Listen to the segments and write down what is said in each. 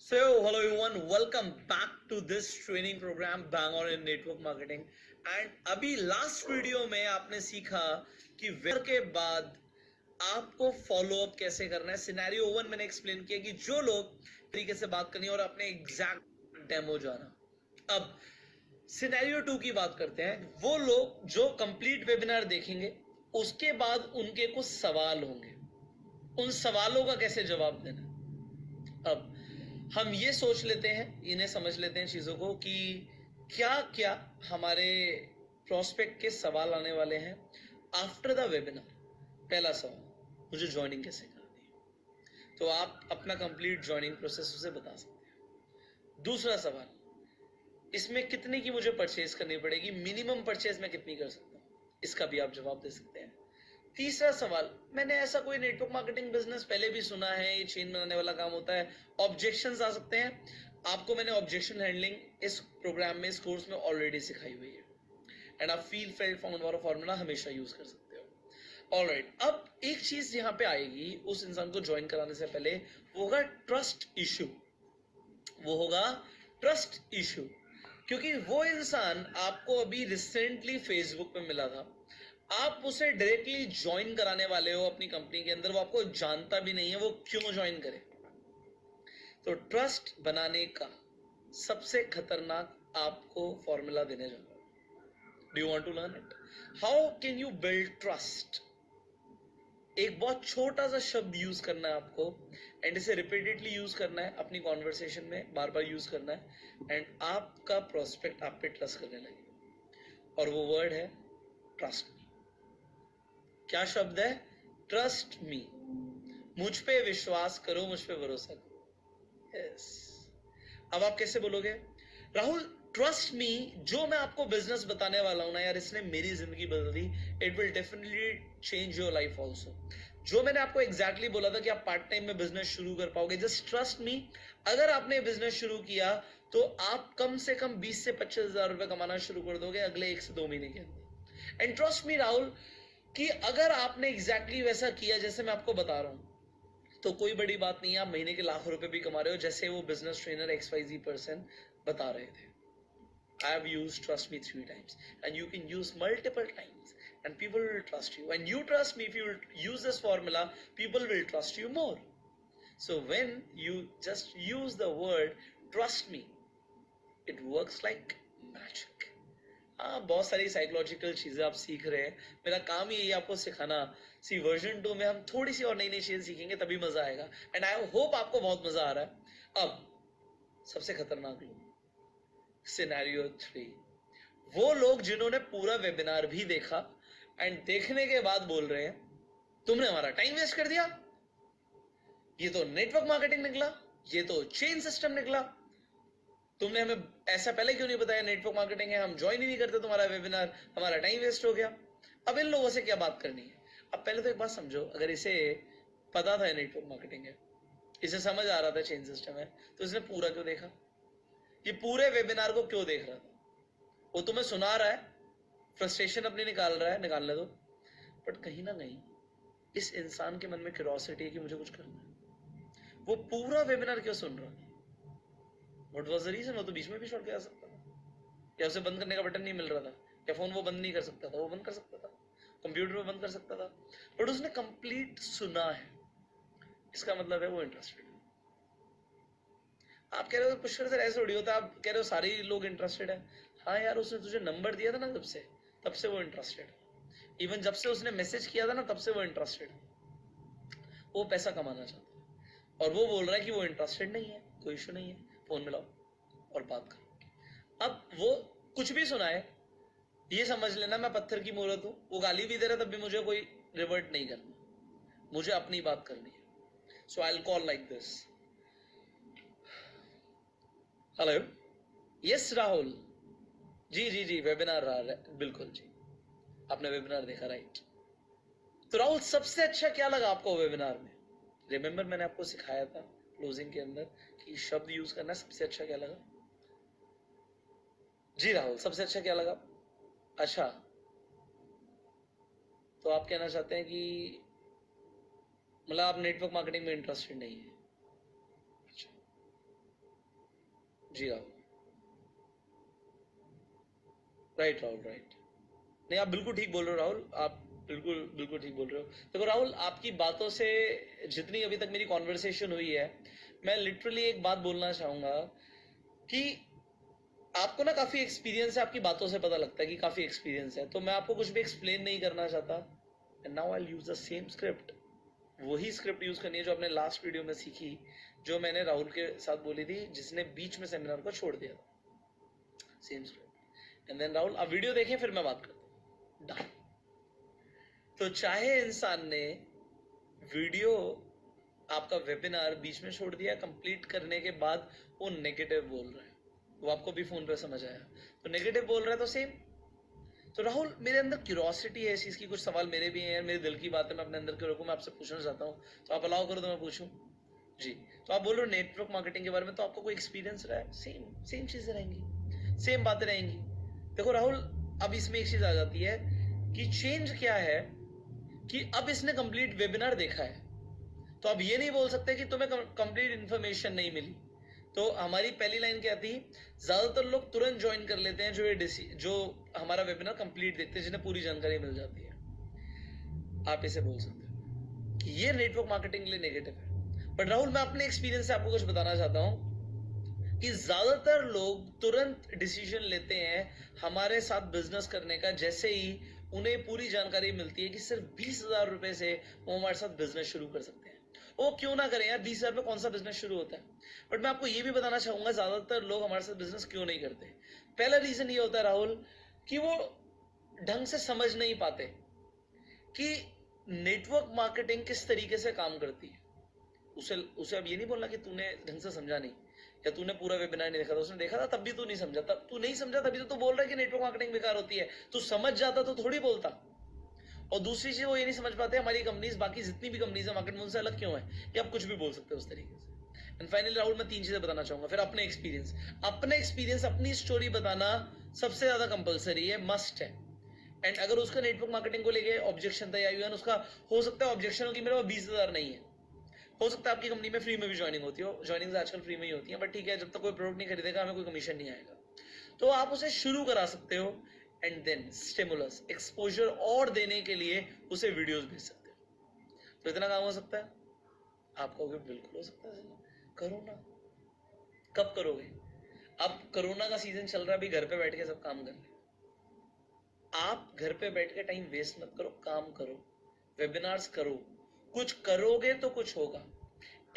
So, hello everyone, welcome back to this training program Bang on in Network Marketing. And अभी last video में आपने सीखा कि webinar के बाद आपको फॉलो अप कैसे करना है। सिनेरियो 1 मैंने एक्सप्लेन किया कि जो लोग तरीके से बात करनी है और अपने एग्जैक्ट डेमो जाना। अब सिनेरियो 2 की बात करते हैं। वो लोग जो कंप्लीट वेबिनार देखेंगे उसके बाद उनके कुछ सवाल होंगे, उन सवालों का कैसे जवाब देना। अब हम ये सोच लेते हैं, इन्हें समझ लेते हैं चीजों को कि क्या क्या हमारे प्रोस्पेक्ट के सवाल आने वाले हैं आफ्टर द वेबिनार। पहला सवाल, मुझे ज्वाइनिंग कैसे करनी है, तो आप अपना कंप्लीट ज्वाइनिंग प्रोसेस उसे बता सकते हैं। दूसरा सवाल, इसमें कितने की मुझे परचेज करनी पड़ेगी, मिनिमम परचेज मैं कितनी कर सकता हूँ, इसका भी आप जवाब दे सकते हैं। तीसरा सवाल, मैंने ऐसा कोई नेटवर्क मार्केटिंग बिजनेस पहले भी सुना है, ये चेन बनाने वाला काम होता है, ऑब्जेक्शंस आ सकते हैं। आपको मैंने ऑब्जेक्शन हैंडलिंग इस प्रोग्राम में, इस कोर्स में ऑलरेडी सिखाई हुई है एंड आप फील फेल्ड फाउंड वाला फॉर्मूला हमेशा यूज कर सकते हो। ऑलराइट, अब एक चीज यहाँ पे आएगी उस इंसान को ज्वाइन कराने से पहले, वो होगा ट्रस्ट इश्यू। वो होगा ट्रस्ट इश्यू, क्योंकि वो इंसान आपको अभी रिसेंटली फेसबुक पे मिला था, आप उसे डायरेक्टली ज्वाइन कराने वाले हो अपनी कंपनी के अंदर, वो आपको जानता भी नहीं है, वो क्यों ज्वाइन करे। तो ट्रस्ट बनाने का सबसे खतरनाक आपको फॉर्मूला देने जा रहा हूं। Do you want to learn it? How can you build trust? एक बहुत छोटा सा शब्द यूज करना है आपको एंड इसे रिपीटेडली यूज करना है अपनी कॉन्वर्सेशन में, बार बार यूज करना है एंड आपका प्रोस्पेक्ट आप पे ट्रस्ट करने लगे। और वो वर्ड है ट्रस्ट मी। क्या शब्द है? Trust me. मुझ पे विश्वास करो, मुझ पे भरोसा करो। यस। अब आप कैसे बोलोगे? राहुल, ट्रस्ट मी, जो मैं आपको बिजनेस बताने वाला हूं ना यार, इसने मेरी जिंदगी बदल दी। It will definitely change your life also. जो मैंने आपको एग्जैक्टली बोला था कि आप पार्ट टाइम में बिजनेस शुरू कर पाओगे, जस्ट ट्रस्ट मी। अगर आपने बिजनेस शुरू किया तो आप कम से कम 20 से 25,000 रुपए कमाना शुरू कर दोगे अगले 1 से 2 महीने के अंदर। एंड ट्रस्ट मी राहुल, कि अगर आपने एग्जैक्टली वैसा किया जैसे मैं आपको बता रहा हूं, तो कोई बड़ी बात नहीं है, आप महीने के लाखों रुपए भी कमा रहे हो, जैसे वो बिजनेस ट्रेनर XYZ पर्सन बता रहे थे। I have used trust me 3 times and you can use multiple times and people will trust you. And you trust me, if you use this formula, people will trust you more. So when you just use the word trust me, it works like magic. हाँ, बहुत सारी psychological चीजें आप सीख रहे हैं, मेरा काम ही यही आपको सिखाना। सी वर्जन 2 में हम थोड़ी सी और नई नई चीजें सीखेंगे, तभी मजा आएगा एंड आई होप आपको बहुत मजा आ रहा है। अब सबसे खतरनाक लोग, सिनेरियो 3, वो लोग जिन्होंने पूरा वेबिनार भी देखा एंड देखने के बाद बोल रहे हैं तुमने हमारा टाइम वेस्ट कर दिया, ये तो नेटवर्क मार्केटिंग निकला, ये तो चेन सिस्टम निकला, तुमने हमें ऐसा पहले क्यों नहीं बताया नेटवर्क मार्केटिंग है, हम ज्वाइन ही नहीं करते तुम्हारा वेबिनार, हमारा टाइम वेस्ट हो गया। अब इन लोगों से क्या बात करनी है? अब पहले तो एक बात समझो, अगर इसे पता था नेटवर्क मार्केटिंग है, इसे समझ आ रहा था चेन सिस्टम है, तो इसने पूरा क्यों देखा? ये पूरे वेबिनार को क्यों देख रहा था? वो तुम्हें सुना रहा है, फ्रस्ट्रेशन अपनी निकाल रहा है, निकालने दो, बट कहीं ना कहीं इस इंसान के मन में क्यूरियोसिटी है कि मुझे कुछ करना है। वो पूरा वेबिनार क्यों सुन रहा है? What was the reason? वो तो बीच में भी छोड़ के आ सकता था, या उसे बंद करने का बटन नहीं मिल रहा था, या फोन वो बंद नहीं कर सकता था, वो बंद कर सकता था, कंप्यूटर में बंद कर सकता था, बट उसने कंप्लीट सुना है। इसका मतलब है वो इंटरेस्टेड है। आप कह रहे हो पुष्कर सर ऐसे थोड़ी होता, आप कह रहे हो सारे लोग इंटरेस्टेड है। हाँ यार, उसने तुझे नंबर दिया था ना, तब से वो इंटरेस्टेड है। इवन जब से उसने मैसेज किया था ना, तब से वो इंटरेस्टेड है। वो पैसा कमाना चाहता है और वो बोल रहा है कि वो इंटरेस्टेड नहीं है, कोई इशू नहीं है, फोन मिलाओ और बात करो। अब वो कुछ भी सुनाए, ये समझ लेना मैं पत्थर की मूर्त हूं, वो गाली भी दे रहा तब भी मुझे कोई रिवर्ट नहीं करना, मुझे अपनी बात करनी है। So I will call like this, hello, yes Rahul, जी जी जी, वेबिनार रहा, बिल्कुल जी, आपने वेबिनार देखा, राइट। तो राहुल, सबसे अच्छा क्या लगा आपको वेबिनार में? रिमेंबर मैंने आपको सिखाया था क्लोजिंग के अंदर कि शब्द यूज करना, सबसे अच्छा क्या लगा? जी राहुल, सबसे अच्छा क्या लगा? अच्छा, तो आप कहना चाहते हैं कि मतलब आप नेटवर्क मार्केटिंग में इंटरेस्टेड नहीं है? अच्छा, जी राहुल, राइट राहुल, राइट। नहीं, आप बिल्कुल ठीक बोल रहे हो राहुल, आप बिल्कुल बिल्कुल ठीक बोल रहे हो। देखो राहुल, आपकी बातों से जितनी अभी तक मेरी कॉन्वर्सेशन हुई है, मैं लिटरली एक बात बोलना चाहूंगा कि आपको ना काफी एक्सपीरियंस है, आपकी बातों से पता लगता है कि काफी एक्सपीरियंस है, तो मैं आपको कुछ भी एक्सप्लेन नहीं करना चाहता। And now I use the same script, वही स्क्रिप्ट यूज करनी है जो आपने लास्ट वीडियो में सीखी, जो मैंने राहुल के साथ बोली थी, जिसने बीच में सेमिनार को छोड़ दिया था। Same script. And then Rahul, आप वीडियो देखें, फिर मैं बात करता हूँ। तो चाहे इंसान ने वीडियो, आपका वेबिनार बीच में छोड़ दिया, कंप्लीट करने के बाद वो नेगेटिव बोल रहा है, वो आपको भी फोन पे समझ आया, तो नेगेटिव बोल रहा है, तो सेम। तो राहुल, मेरे अंदर क्यूरोसिटी है इस चीज की, कुछ सवाल मेरे भी हैं, मेरे दिल की बात है, मैं अपने अंदर के रोकूं, मैं आपसे पूछना चाहता हूँ, तो आप अलाउ करो तो मैं पूछूं। जी। तो आप बोल रहे हो नेटवर्क मार्केटिंग के बारे में, तो आपको कोई एक्सपीरियंस रहा है? सेम सेम चीजें रहेंगी, सेम बातें रहेंगी। देखो राहुल, अब इसमें एक चीज आ जाती है कि चेंज क्या है, कि अब इसने कंप्लीट वेबिनार देखा है, तो अब ये नहीं बोल सकते कि तुम्हें कंप्लीट इंफॉर्मेशन नहीं मिली। तो हमारी पहली लाइन क्या थी, ज्यादातर लोग तुरंत ज्वाइन कर लेते हैं जो हमारा वेबिनार कंप्लीट देखते हैं, जिन्हें पूरी जानकारी मिल जाती है। आप इसे बोल सकते हो कि ये नेटवर्क मार्केटिंग के लिए नेगेटिव है। बट राहुल, मैं अपने एक्सपीरियंस से आपको कुछ बताना चाहता हूं कि ज्यादातर लोग तुरंत डिसीजन लेते हैं हमारे साथ बिजनेस करने का, जैसे ही उन्हें पूरी जानकारी मिलती है कि सिर्फ 20,000 रुपए से वो हमारे साथ बिजनेस शुरू कर सकते हैं। वो क्यों ना करें यार, 20,000 में कौन सा बिजनेस शुरू होता है। बट मैं आपको ये भी बताना चाहूंगा ज्यादातर लोग हमारे साथ बिजनेस क्यों नहीं करते। पहला रीजन ये होता है राहुल, कि वो ढंग से समझ नहीं पाते कि नेटवर्क मार्केटिंग किस तरीके से काम करती है। उसे उसे अब ये नहीं बोलना कि तूने ढंग से समझा नहीं, या तूने पूरा वेबिनार नहीं देखा था। उसने देखा था तब भी तू नहीं समझा, तब तू नहीं समझा, तभी तो तू बोल रहा है कि नेटवर्क मार्केटिंग बेकार होती है। तू समझ जाता तो थोड़ी बोलता। और दूसरी चीज, वो ये नहीं समझ पाते हमारी कंपनीज, बाकी जितनी भी कंपनीज है मार्केट में, उनसे अलग क्यों है, कि आप कुछ भी बोल सकते हो उस तरीके से। एंड फाइनली राहुल, मैं 3 चीजें बताना चाहूंगा, फिर अपने एक्सपीरियंस, अपनी स्टोरी बताना सबसे ज्यादा कंपलसरी है, मस्ट है। एंड अगर उसका नेटवर्क मार्केटिंग को लेके ऑब्जेक्शन था, या उसका हो सकता है ऑब्जेक्शन हो कि मेरे पास 20,000 नहीं है, हो सकता है आपकी कंपनी में फ्री में भी ज्वाइनिंग होती हो, ज्वाइनिंग आजकल फ्री में ही होती है, बट ठीक है, जब तक कोई प्रोडक्ट नहीं खरीदेगा हमें कोई कमीशन नहीं आएगा, तो आप उसे शुरू करा सकते हो। एंड देन स्टिमुलस, एक्सपोजर और देने के लिए उसे वीडियोस भेज सकते हो। तो इतना काम हो सकता है। आप कहोगे बिल्कुल हो सकता है, करो ना। कब करोगे? अब कोरोना का सीजन चल रहा है, अभी घर पे बैठ के सब काम कर ले। आप घर पे बैठ के टाइम वेस्ट मत करो, काम करो, वेबिनार्स करो, कुछ करोगे तो कुछ होगा।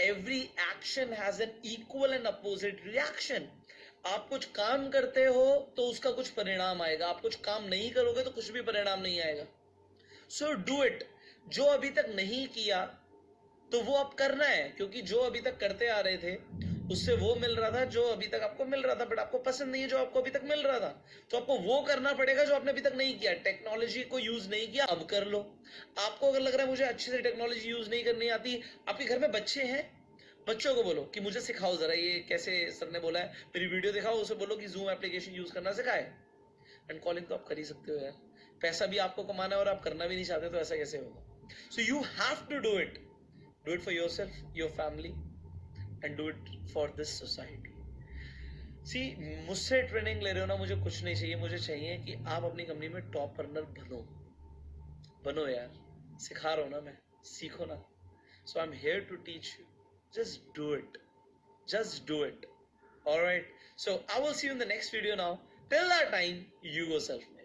Every action has an equal and opposite reaction. आप कुछ काम करते हो तो उसका कुछ परिणाम आएगा, आप कुछ काम नहीं करोगे तो कुछ भी परिणाम नहीं आएगा। So do it. जो अभी तक नहीं किया तो वो अब करना है, क्योंकि जो अभी तक करते आ रहे थे उससे वो मिल रहा था जो अभी तक आपको मिल रहा था, बट आपको पसंद नहीं है जो आपको अभी तक मिल रहा था, तो आपको वो करना पड़ेगा जो आपने अभी तक नहीं किया। टेक्नोलॉजी को यूज नहीं किया, अब कर लो। आपको अगर लग रहा है मुझे अच्छे से टेक्नोलॉजी यूज नहीं करनी आती, आपके घर में बच्चे हैं, बच्चों को बोलो कि मुझे सिखाओ जरा, ये कैसे सर ने बोला है, मेरी वीडियो दिखाओ, उसे बोलो कि जूम एप्लीकेशन यूज करना सिखाए। एंड कॉलिंग तो आप कर ही सकते हो यार, पैसा भी आपको कमाना है और आप करना भी नहीं चाहते, तो ऐसा कैसे होगा। So you have to do it, do it for yourself, your family, and do it for this society. See, मुझसे ट्रेनिंग ले रहे हो ना, मुझे कुछ नहीं चाहिए, मुझे चाहिए कि आप अपनी कंपनी में टॉप रनर बनो यार। सिखा रहा हूं ना मैं, सीखो ना। So I'm here to teach you. Just do it. Just do it. Alright. So I will see you in the next video now. Till that time, you go self-made.